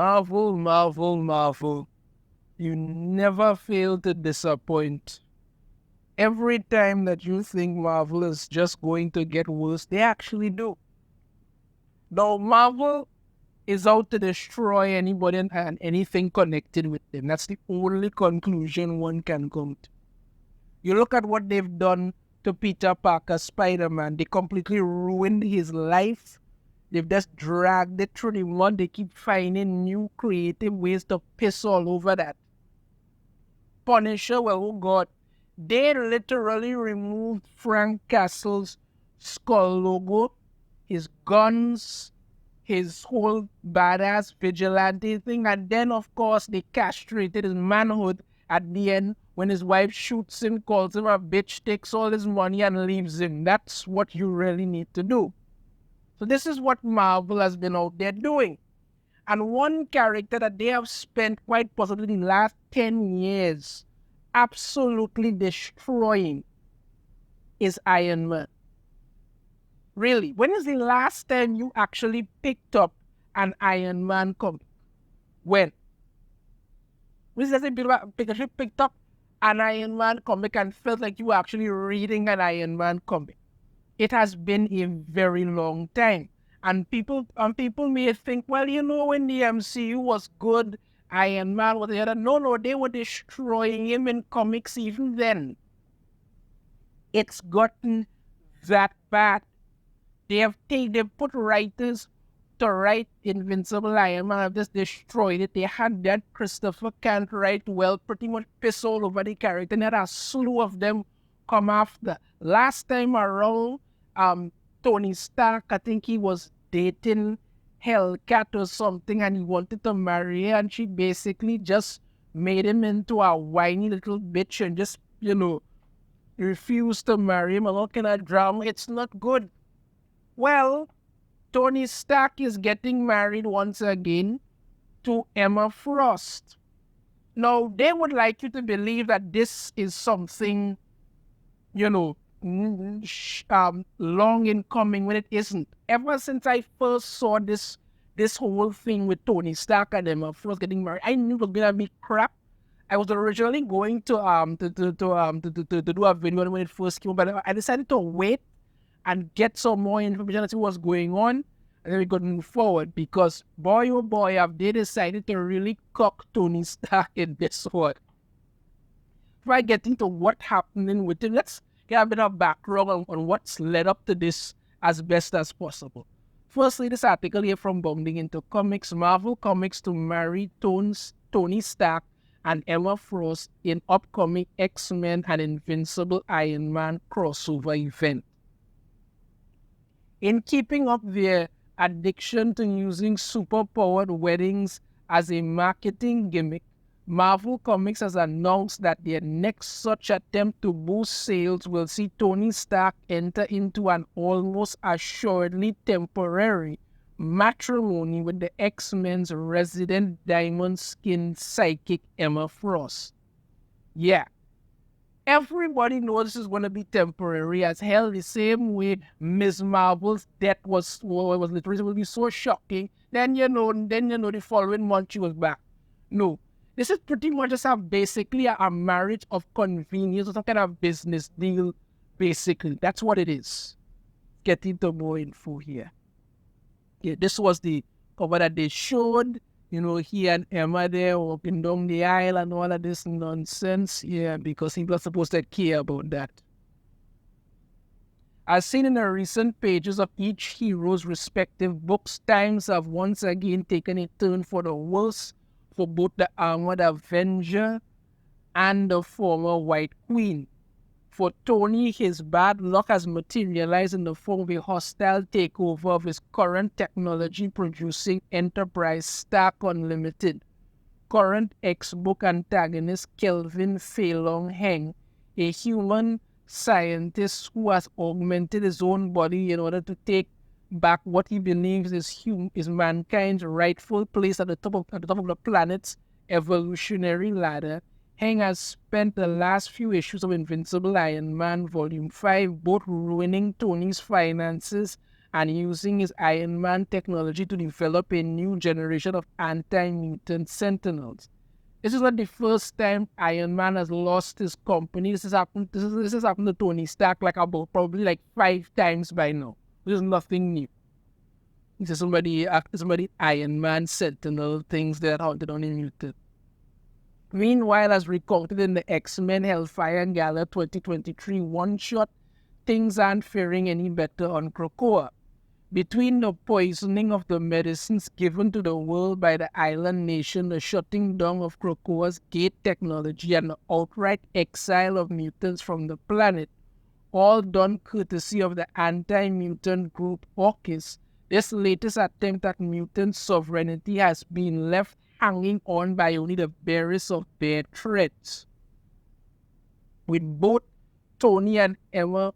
Marvel, Marvel, Marvel. You never fail to disappoint. Every time that you think Marvel is just going to get worse, they actually do. Now, Marvel is out to destroy anybody and anything connected with them. That's the only conclusion one can come to. You look at what they've done to Peter Parker, Spider-Man. They completely ruined his life. They've just dragged it through the mud. They keep finding new creative ways to piss all over that. Punisher, well, oh God, they literally removed Frank Castle's skull logo, his guns, his whole badass vigilante thing, and then, of course, they castrated his manhood at the end when his wife shoots him, calls him a bitch, takes all his money, and leaves him. That's what you really need to do. So this is what Marvel has been out there doing. And one character that they have spent quite possibly the last 10 years absolutely destroying is Iron Man. Really, when is the last time you actually picked up an Iron Man comic? When? When is the last time you picked up an Iron Man comic and felt like you were actually reading an Iron Man comic? It has been a very long time. And people may think, well, you know, when the MCU was good, Iron Man was the other. No, they were destroying him in comics even then. It's gotten that bad. They've put writers to write Invincible Iron Man, have just destroyed it. They had that Christopher Kent write well, pretty much piss all over the character, and there are a slew of them come after. Last time around, Tony Stark, I think he was dating Hellcat or something, and he wanted to marry her, and she basically just made him into a whiny little bitch and just, refused to marry him. And all kind of drama. It's not good. Well, Tony Stark is getting married once again to Emma Frost. Now, they would like you to believe that this is something, long in coming, when it isn't. Ever since I first saw this whole thing with Tony Stark and Emma Frost getting married, I knew it was gonna be crap. I was originally going to do a video when it first came, but I decided to wait and get some more information and see what's going on, and then we could move forward, because boy oh boy, have they decided to really cock Tony Stark in this one. Before I get into what's happening with him, let's get a bit of background on what's led up to this as best as possible. Firstly, this article here from Bounding Into Comics. Marvel Comics to marry Tony Stark and Emma Frost in upcoming X-Men and Invincible Iron Man crossover event. In keeping up their addiction to using super-powered weddings as a marketing gimmick, Marvel Comics has announced that their next such attempt to boost sales will see Tony Stark enter into an almost assuredly temporary matrimony with the X-Men's resident diamond-skinned psychic Emma Frost. Yeah. Everybody knows this is going to be temporary as hell, the same way Ms. Marvel's death was literally will be so shocking. Then the following month she was back. No. This is pretty much just basically a marriage of convenience or some kind of business deal, basically. That's what it is. Get into more info here. Yeah, this was the cover that they showed. He and Emma there walking down the aisle and all of this nonsense. Yeah, because he was supposed to care about that. As seen in the recent pages of each hero's respective books, times have once again taken a turn for the worse for both the Armored Avenger and the former White Queen. For Tony, his bad luck has materialized in the form of a hostile takeover of his current technology-producing enterprise Stark Unlimited. Current X-book antagonist Kelvin Phelan Heng, a human scientist who has augmented his own body in order to take back what he believes is mankind's rightful place at the top of the planet's evolutionary ladder, Heng has spent the last few issues of Invincible Iron Man Volume 5 both ruining Tony's finances and using his Ironman technology to develop a new generation of anti-mutant sentinels. This is not the first time Iron Man has lost his company. This has happened. This has happened to Tony Stark like about probably like 5 times by now. This is nothing new. This is somebody Iron Man Sentinel things that are haunted on a mutant. Meanwhile, as recounted in the X-Men Hellfire Gala 2023 one-shot, things aren't faring any better on Krakoa. Between the poisoning of the medicines given to the world by the island nation, the shutting down of Krakoa's gate technology, and the outright exile of mutants from the planet, all done courtesy of the anti-mutant group CUCKS, this latest attempt at mutant sovereignty has been left hanging on by only the barest of bare threads. With both Tony and Emma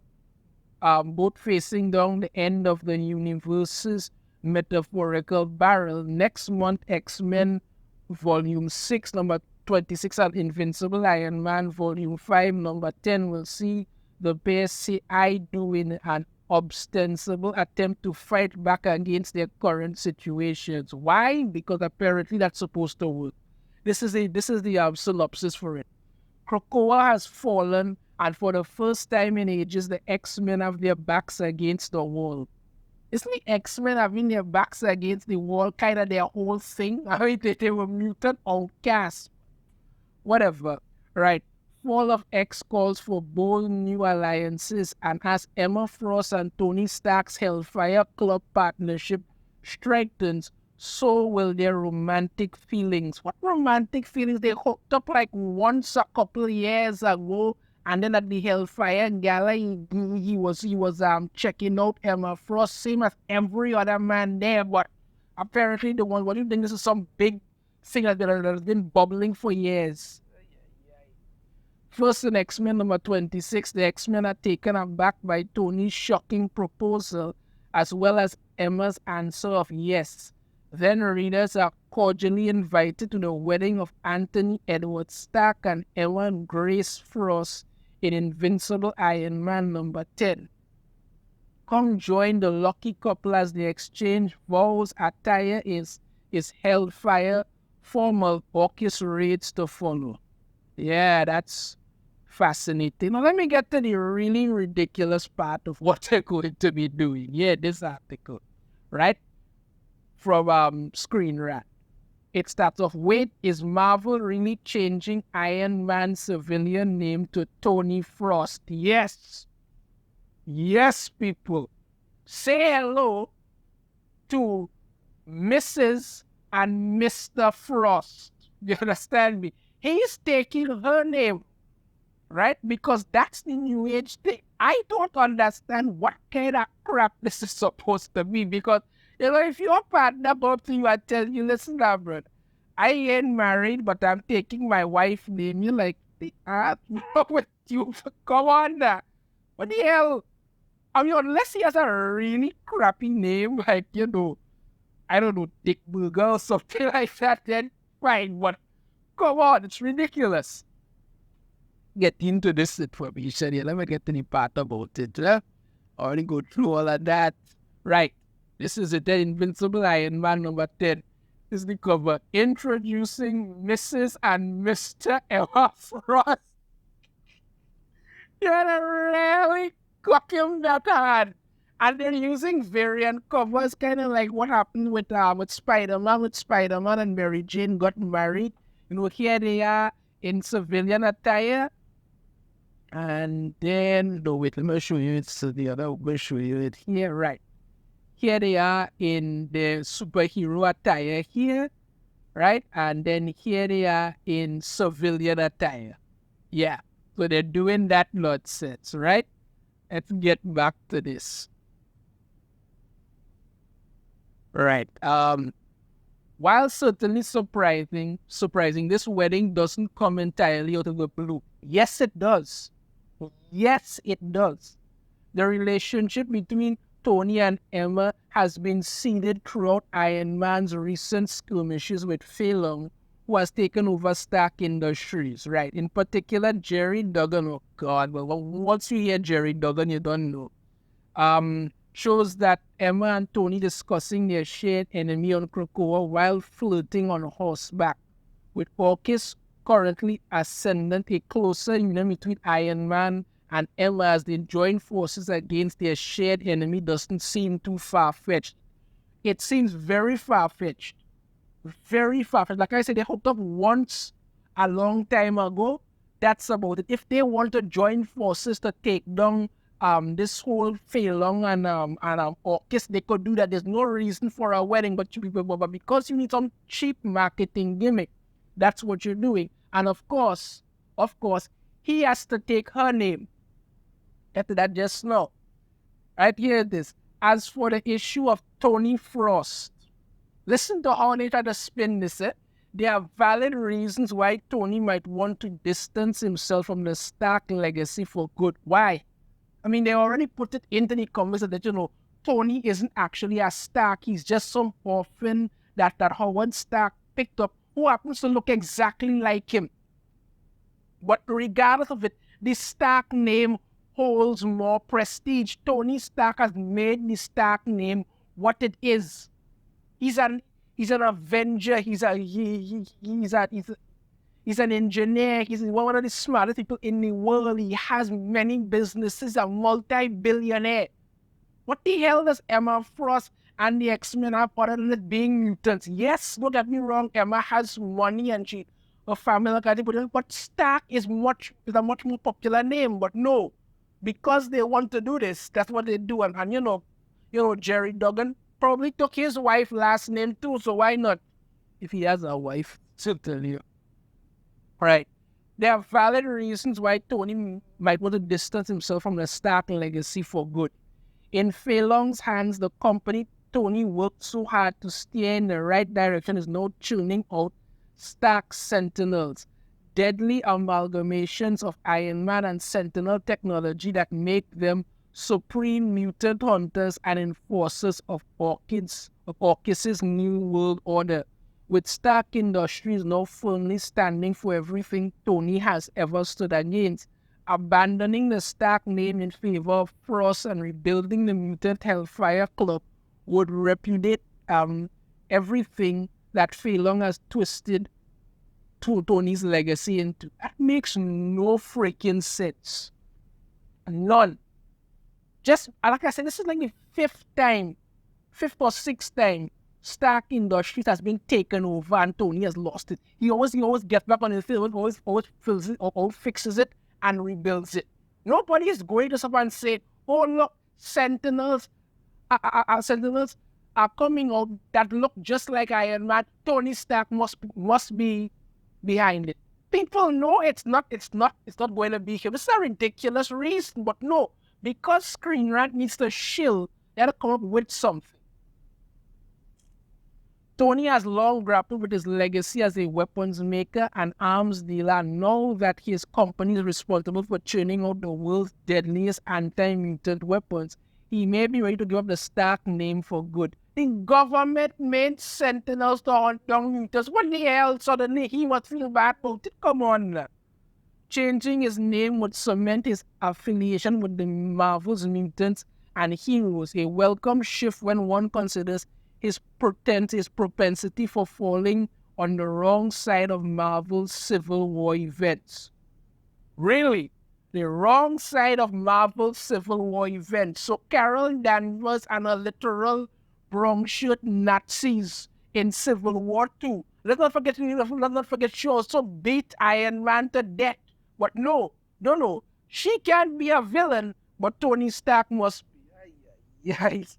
both facing down the end of the universe's metaphorical barrel. Next month, X-Men Volume 6, number 26, and Invincible Iron Man Volume 5, number 10 will see the pair say I do in an ostensible attempt to fight back against their current situations. Why? Because apparently that's supposed to work. This is the synopsis for it. Krakoa has fallen, and for the first time in ages, the X-Men have their backs against the wall. Isn't the X-Men having their backs against the wall kind of their whole thing? I mean, they were mutant outcasts. Whatever. Right. Fall of X calls for bold new alliances, and as Emma Frost and Tony Stark's Hellfire Club partnership strengthens, so will their romantic feelings. What romantic feelings? They hooked up like once a couple of years ago, and then at the Hellfire Gala, he was checking out Emma Frost, same as every other man there. But apparently, the one, what do you think? This is some big thing that has been bubbling for years. First in X-Men number 26, the X-Men are taken aback by Tony's shocking proposal, as well as Emma's answer of yes. Then readers are cordially invited to the wedding of Anthony Edward Stark and Emma Grace Frost in Invincible Iron Man number 10. Come join the lucky couple as they exchange vows. Attire is Hellfire, formal CUCKS raids to follow. Yeah, that's fascinating. Now let me get to the really ridiculous part of what they're going to be doing. Yeah, this article, right? From Screen Rat. It starts off, wait, is Marvel really changing Iron Man's civilian name to Tony Frost? Yes. Yes, people. Say hello to Mrs. and Mr. Frost. You understand me? He's taking her name, right? Because that's the new age thing. I don't understand what kind of crap this is supposed to be, because you know, if your partner both of you are telling you, listen now, bro, I ain't married, but I'm taking my wife's name. You're like, the earth with you. Come on now. What the hell? I mean, unless he has a really crappy name, like, you know, I don't know, Dick Burger or something like that, then fine. But come on, it's ridiculous. Get into this information here. Let me get to the part about it. I already go through all of that. Right. This is it, the Invincible Iron Man number 10. This is the cover. Introducing Mrs. and Mr. Emma Frost. You're really cooking that hard. And they're using variant covers, kind of like what happened with Spider-Man. With Spider-Man and Mary Jane got married. You know, here they are in civilian attire. And then, no, wait, let me show you. It's the other, we'll show you it here, right. Here they are in the superhero attire here, right? And then here they are in civilian attire. Yeah, so they're doing that nonsense, right? Let's get back to this. Right. While certainly surprising, this wedding doesn't come entirely out of the blue. Yes, it does. Yes, it does. The relationship between Tony and Emma has been seeded throughout Iron Man's recent skirmishes with Phelan, who has taken over Stark Industries, right? In particular, Jerry Duggan. Oh, God. Well, once you hear Jerry Duggan, you don't know. shows that Emma and Tony discussing their shared enemy on Krakoa while flirting on horseback, with Orchis currently ascendant, a closer union between Iron Man and Emma as they join forces against their shared enemy doesn't seem too far-fetched. It seems very far-fetched. Very far-fetched. Like I said, they hooked up once a long time ago. That's about it. If they want to join forces to take down this whole Feilong and Orchis, they could do that. There's no reason for a wedding, but because you need some cheap marketing gimmick, that's what you're doing. And of course, he has to take her name. After that, just now. Right here it is. As for the issue of Tony Frost, listen to how they try to spin this. There are valid reasons why Tony might want to distance himself from the Stark legacy for good. Why? I mean, they already put it into the conversation that, Tony isn't actually a Stark. He's just some orphan that Howard Stark picked up who happens to look exactly like him. But regardless of it, the Stark name holds more prestige. Tony Stark has made the Stark name what it is. He's an Avenger. He's an engineer. He's one of the smartest people in the world. He has many businesses. A multi-billionaire. What the hell does Emma Frost and the X-Men have other than it being mutants? Yes, don't get me wrong. Emma has money and her family, but Stark is a much more popular name. But no, because they want to do this, that's what they do. And Jerry Duggan probably took his wife's last name too, so why not? If he has a wife, certainly. Right. There are valid reasons why Tony might want to distance himself from the Stark legacy for good. In Feilong's hands, the company Tony worked so hard to steer in the right direction is now churning out Stark Sentinels, deadly amalgamations of Iron Man and Sentinel technology that make them supreme mutant hunters and enforcers of Orchis' New World Order, with Stark Industries now firmly standing for everything Tony has ever stood against. Abandoning the Stark name in favor of Frost and rebuilding the Mutant Hellfire Club would repudiate everything that Feilong has twisted Tony's legacy into. That makes no freaking sense. None. Just like I said, this is like the fifth or sixth time Stark Industries has been taken over and Tony has lost it. He always gets back on his feet, always fills it, or fixes it and rebuilds it. Nobody is going to someone and say, "Oh look, Sentinels are coming out that look just like Iron Man. Tony Stark must be behind it." People know it's not going to be him. It's a ridiculous reason, but no, because Screen Rant needs to shill, they have to come up with something. Tony has long grappled with his legacy as a weapons maker and arms dealer, and now that his company is responsible for churning out the world's deadliest anti-mutant weapons, he may be ready to give up the Stark name for good. The government made Sentinels to hunt down mutants. What the hell? Suddenly he must feel bad about it. Come on. Changing his name would cement his affiliation with the Marvel's mutants and heroes, a welcome shift when one considers his propensity for falling on the wrong side of Marvel's Civil War events. Really? The wrong side of Marvel's Civil War events. So Carol Danvers and her literal brown shirt Nazis in Civil War 2. Let's not forget she also beat Iron Man to death. But no. She can't be a villain, but Tony Stark must be. Yes.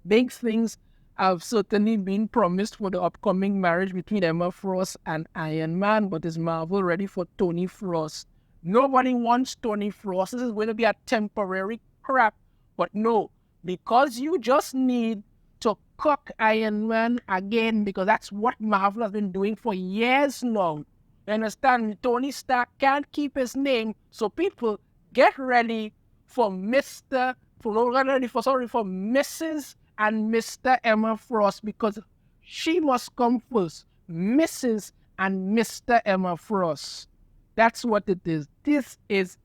Big things have certainly been promised for the upcoming marriage between Emma Frost and Iron Man, but is Marvel ready for Tony Frost? Nobody wants Tony Frost. This is going to be a temporary crap. But no, because you just need to CUCK Iron Man again, because that's what Marvel has been doing for years now. You understand? Tony Stark can't keep his name, so people get ready for Mrs. and Mr. Emma Frost, because she must come first. Mrs. and Mr. Emma Frost. That's what it is. This is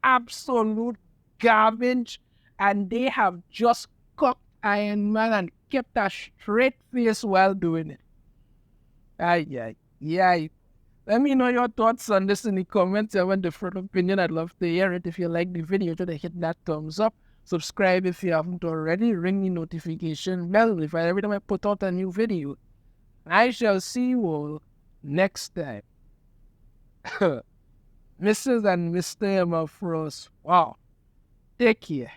absolute garbage, and they have just cooked Ironman and kept a straight face while doing it. Yeah. Let me know your thoughts on this in the comments. If you have a different opinion, I'd love to hear it. If you like the video, try to hit that thumbs up. Subscribe if you haven't already. Ring the notification bell every time I put out a new video. I shall see you all next time. Mrs. and Mr. Emma Frost. Wow. Take care.